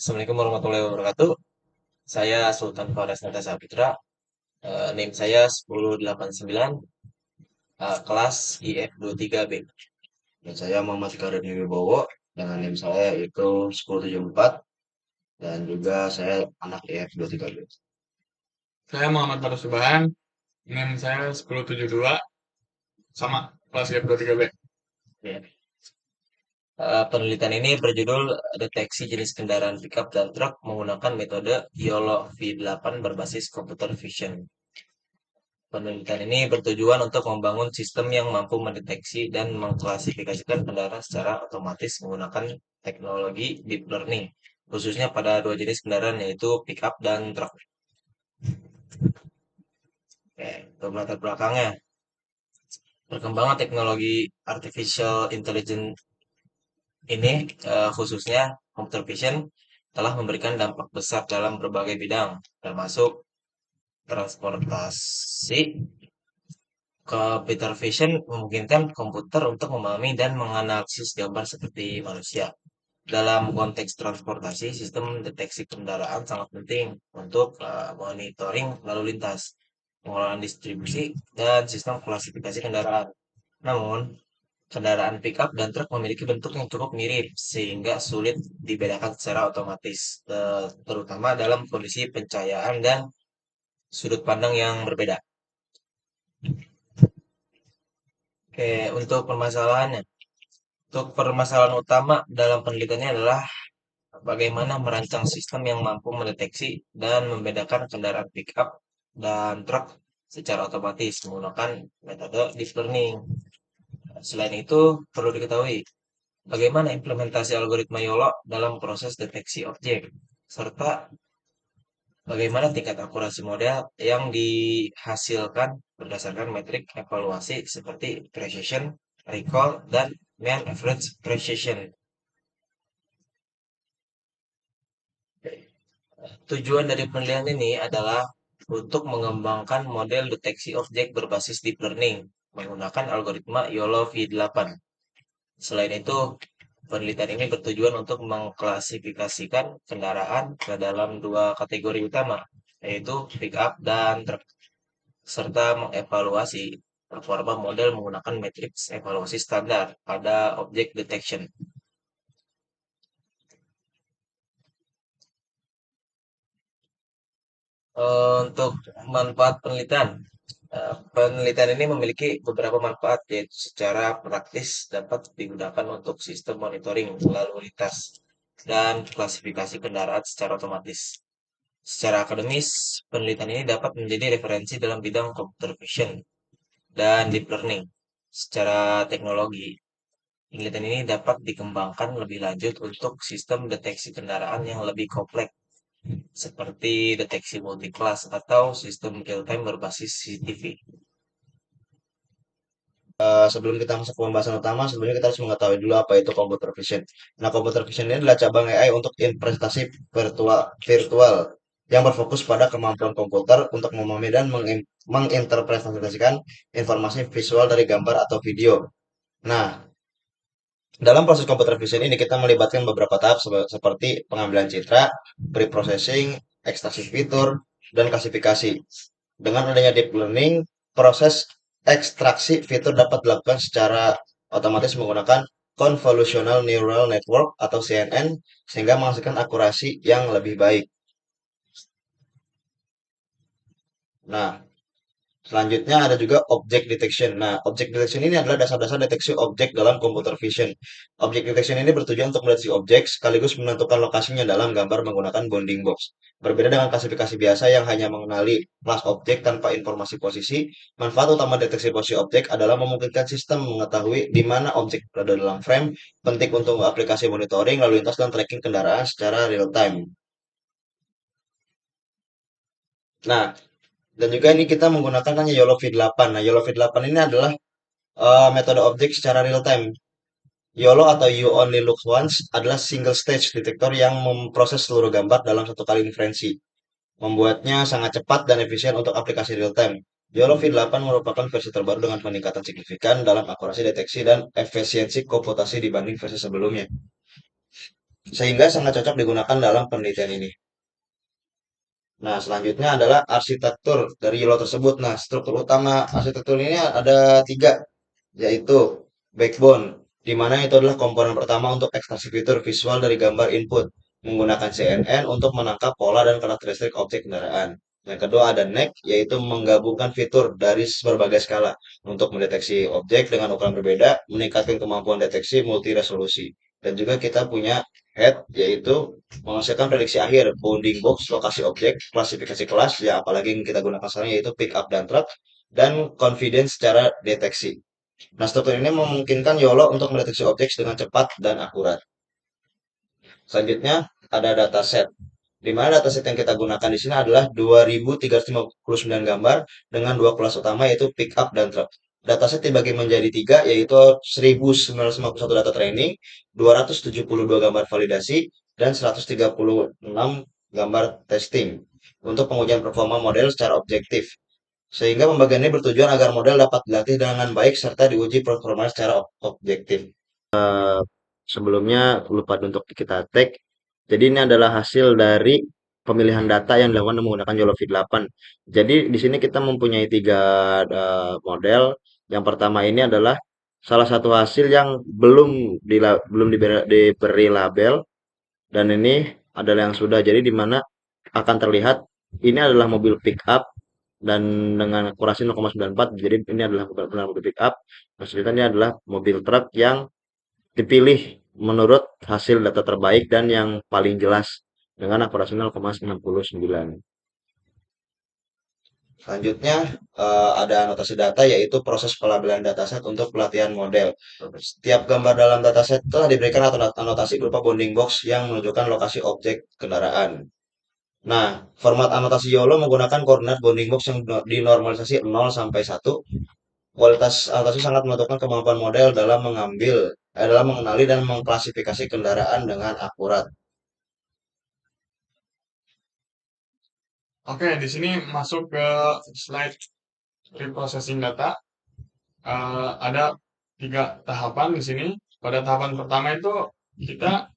Assalamualaikum warahmatullahi wabarakatuh. Saya Sultan Faras Sapitra. NIM saya 1089, kelas IF 23B. Dan saya Muhammad Karim Wibowo dengan NIM saya itu 1074 dan juga saya anak EF23B. Saya Muhammad Fatur Subhan, NIM saya 1072, sama kelas F23B. Ya. Penelitian ini berjudul Deteksi Jenis Kendaraan Pickup dan Truk menggunakan metode YOLO V8 berbasis Computer Vision. Penelitian ini bertujuan untuk membangun sistem yang mampu mendeteksi dan mengklasifikasikan kendaraan secara otomatis menggunakan teknologi deep learning, khususnya pada dua jenis kendaraan yaitu pickup dan truk. Oke, untuk latar belakangnya, perkembangan teknologi artificial intelligence ini, khususnya computer vision, telah memberikan dampak besar dalam berbagai bidang, termasuk transportasi. Computer vision memungkinkan komputer untuk memahami dan menganalisis gambar seperti manusia. Dalam konteks transportasi, sistem deteksi kendaraan sangat penting untuk monitoring lalu lintas, pengelolaan distribusi, dan sistem klasifikasi kendaraan. Namun, kendaraan pickup dan truk memiliki bentuk yang cukup mirip, sehingga sulit dibedakan secara otomatis, terutama dalam kondisi pencahayaan dan sudut pandang yang berbeda. Oke, untuk permasalahannya. Untuk permasalahan utama dalam penelitiannya adalah bagaimana merancang sistem yang mampu mendeteksi dan membedakan kendaraan pickup dan truk secara otomatis menggunakan metode deep learning. Selain itu, perlu diketahui bagaimana implementasi algoritma YOLO dalam proses deteksi objek, serta bagaimana tingkat akurasi model yang dihasilkan berdasarkan metrik evaluasi seperti precision, recall, dan mean average precision. Tujuan dari penelitian ini adalah untuk mengembangkan model deteksi objek berbasis deep learning menggunakan algoritma YOLO V8. Selain itu, penelitian ini bertujuan untuk mengklasifikasikan kendaraan ke dalam dua kategori utama, yaitu pickup dan truk, serta mengevaluasi performa model menggunakan matriks evaluasi standar pada object detection. Untuk manfaat penelitian, penelitian ini memiliki beberapa manfaat, yaitu secara praktis dapat digunakan untuk sistem monitoring lalu lintas dan klasifikasi kendaraan secara otomatis. Secara akademis, penelitian ini dapat menjadi referensi dalam bidang computer vision dan deep learning. Secara teknologi, penelitian ini dapat dikembangkan lebih lanjut untuk sistem deteksi kendaraan yang lebih kompleks seperti deteksi multiklas atau sistem real-time berbasis CCTV. Sebelum kita masuk ke pembahasan utama, sebelumnya kita harus mengetahui dulu apa itu computer vision. Nah, computer vision ini adalah cabang AI untuk investasi virtual yang berfokus pada kemampuan komputer untuk memahami dan menginterpretasikan informasi visual dari gambar atau video. Nah, dalam proses computer vision ini kita melibatkan beberapa tahap seperti pengambilan citra, pre-processing, ekstraksi fitur, dan klasifikasi. Dengan adanya deep learning, proses ekstraksi fitur dapat dilakukan secara otomatis menggunakan convolutional neural network atau CNN sehingga menghasilkan akurasi yang lebih baik. Nah, selanjutnya ada juga object detection. Nah, object detection ini adalah dasar-dasar deteksi objek dalam computer vision. Object detection ini bertujuan untuk mendeteksi objek sekaligus menentukan lokasinya dalam gambar menggunakan bounding box. Berbeda dengan klasifikasi biasa yang hanya mengenali kelas objek tanpa informasi posisi, manfaat utama deteksi posisi objek adalah memungkinkan sistem mengetahui di mana objek berada dalam frame, penting untuk aplikasi monitoring lalu lintas dan tracking kendaraan secara real time. Nah, dan juga ini kita menggunakan hanya YOLO V8. Nah, YOLO V8 ini adalah metode objek secara real time. YOLO atau You Only Look Once adalah single stage detektor yang memproses seluruh gambar dalam satu kali inferensi, membuatnya sangat cepat dan efisien untuk aplikasi real time. YOLO V8 merupakan versi terbaru dengan peningkatan signifikan dalam akurasi deteksi dan efisiensi komputasi dibanding versi sebelumnya. sehingga sangat cocok digunakan dalam penelitian ini. Nah, selanjutnya adalah arsitektur dari YOLO tersebut. Nah, struktur utama arsitektur ini ada tiga, yaitu backbone, di mana itu adalah komponen pertama untuk ekstraksi fitur visual dari gambar input, menggunakan CNN untuk menangkap pola dan karakteristik objek kendaraan. Yang kedua ada neck, yaitu menggabungkan fitur dari berbagai skala untuk mendeteksi objek dengan ukuran berbeda, meningkatkan kemampuan deteksi multi resolusi. Dan juga kita punya head, yaitu menghasilkan prediksi akhir, bounding box, lokasi objek, klasifikasi kelas, ya apalagi yang kita gunakan sekarang yaitu pick up dan truck, dan confidence secara deteksi. Nah, struktur ini memungkinkan YOLO untuk mendeteksi objek dengan cepat dan akurat. Selanjutnya, ada dataset. Di mana dataset yang kita gunakan di sini adalah 2.359 gambar dengan dua kelas utama yaitu pick up dan truck. Dataset dibagi menjadi tiga, yaitu 1.951 data training, 272 gambar validasi, dan 136 gambar testing untuk pengujian performa model secara objektif. Sehingga pembagian ini bertujuan agar model dapat dilatih dengan baik serta diuji performa secara objektif. Sebelumnya lupa untuk kita tag. Jadi ini adalah hasil dari pemilihan data yang dilakukan menggunakan YOLO V8. Jadi di sini kita mempunyai tiga model. Yang pertama ini adalah salah satu hasil yang belum diberi label, dan ini adalah yang sudah. Jadi di mana akan terlihat ini adalah mobil pick up dan dengan akurasi 0,94. Jadi ini adalah benar mobil pick up. Maksudnya ini adalah mobil truk yang dipilih menurut hasil data terbaik dan yang paling jelas dengan akurasi 0,99. Selanjutnya ada anotasi data, yaitu proses pelabelan dataset untuk pelatihan model. Setiap gambar dalam dataset telah diberikan anotasi berupa bounding box yang menunjukkan lokasi objek kendaraan. Nah, format anotasi YOLO menggunakan koordinat bounding box yang dinormalisasi 0 sampai 1. Kualitas anotasi sangat menentukan kemampuan model dalam mengenali dan mengklasifikasi kendaraan dengan akurat. Oke, di sini masuk ke slide reprocessing data. Ada tiga tahapan di sini. Pada tahapan pertama itu kita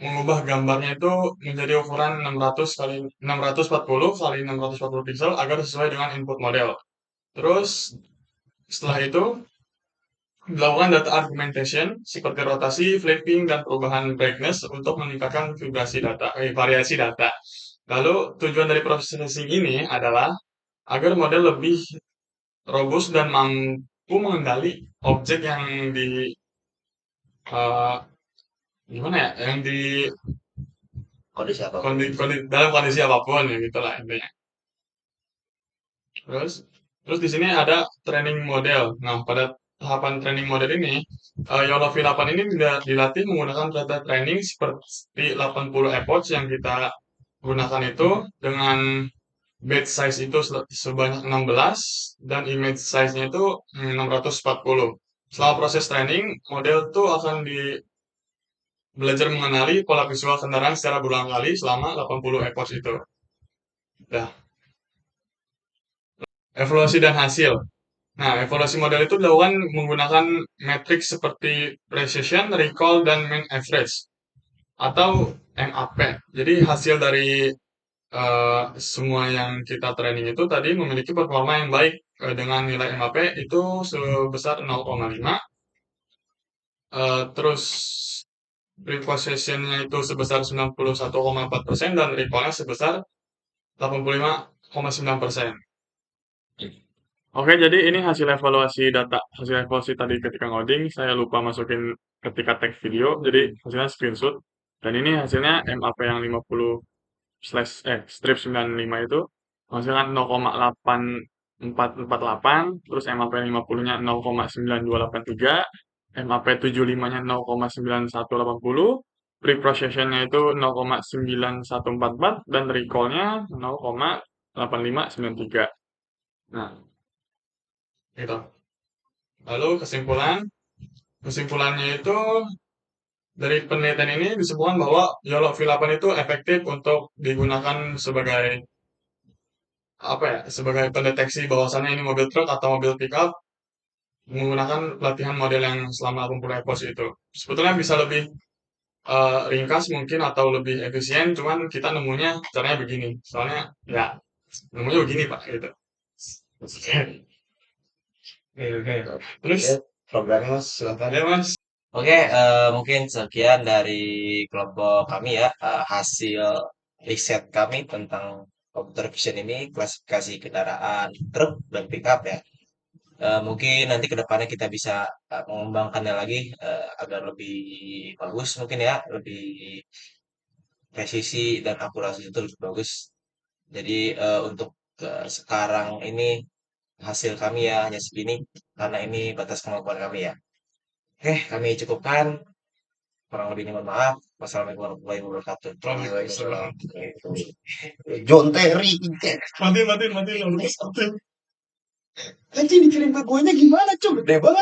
mengubah gambarnya itu menjadi ukuran 600 kali 640 kali 640 pixel agar sesuai dengan input model. Terus setelah itu dilakukan data augmentation seperti rotasi, flipping, dan perubahan brightness untuk meningkatkan variasi data. Lalu tujuan dari processing ini adalah agar model lebih robust dan mampu mengendali objek yang eh, gimana ya, yang di Kondisi apapun. dalam kondisi apapun ya gitulah intinya. Terus, terus di sini ada training model. Nah, pada tahapan training model ini, YOLO V8 ini dilatih menggunakan data training seperti 80 epoch yang kita gunakan itu dengan batch size itu sebanyak 16 dan image size-nya itu 640. Selama proses training, model itu akan belajar mengenali pola visual kendaraan secara berulang kali selama 80 epoch itu. Nah, evaluasi dan hasil. Nah, evaluasi model itu dilakukan menggunakan metrik seperti precision, recall, dan mean average atau MAP. Jadi hasil dari semua yang kita training itu tadi memiliki performa yang baik dengan nilai MAP itu sebesar 0,5. Terus repossession-nya itu sebesar 91,4% dan recall-nya sebesar 85,9%. Oke, jadi ini hasil evaluasi data, hasil evaluasi tadi ketika ngoding, saya lupa masukin ketika tag video, jadi hasilnya screenshot. Dan ini hasilnya MAP yang 50 strip 95 itu menghasilkan 0,8448, terus MAP 50-nya 0,9283, MAP 75-nya 0,9180, pre-procession-nya itu 0,9144, dan recall-nya 0,8593. Nah, gitu. Lalu kesimpulannya itu dari penelitian ini disebutkan bahwa YOLO V8 itu efektif untuk digunakan sebagai apa ya, sebagai pendeteksi bahwasannya ini mobil truk atau mobil pickup menggunakan pelatihan model yang selama 80 epoch itu. Sebetulnya bisa lebih ringkas mungkin atau lebih efisien, cuman kita nemunya caranya begini. Soalnya ya nemunya begini Pak gitu. Oke, oke. Terus Ya, programnya Mas, silakan. ya Mas. Oke, mungkin sekian dari kelompok kami ya, hasil riset kami tentang computer vision ini, klasifikasi kendaraan truk dan pickup ya. Mungkin nanti ke depannya kita bisa mengembangkannya lagi agar lebih bagus mungkin ya, lebih presisi dan akurasi itu lebih bagus. Jadi untuk sekarang ini hasil kami ya hanya segini karena ini batas kemampuan kami ya. Oke, kami cukupkan. Kurang lebihnya mohon maaf. Wassalamualaikum warahmatullahi wabarakatuh. Waalaikumsalam. John Terry. Matiin, matiin, matiin, matiin. Anjing dikirim ke gue gimana cuy? Gede banget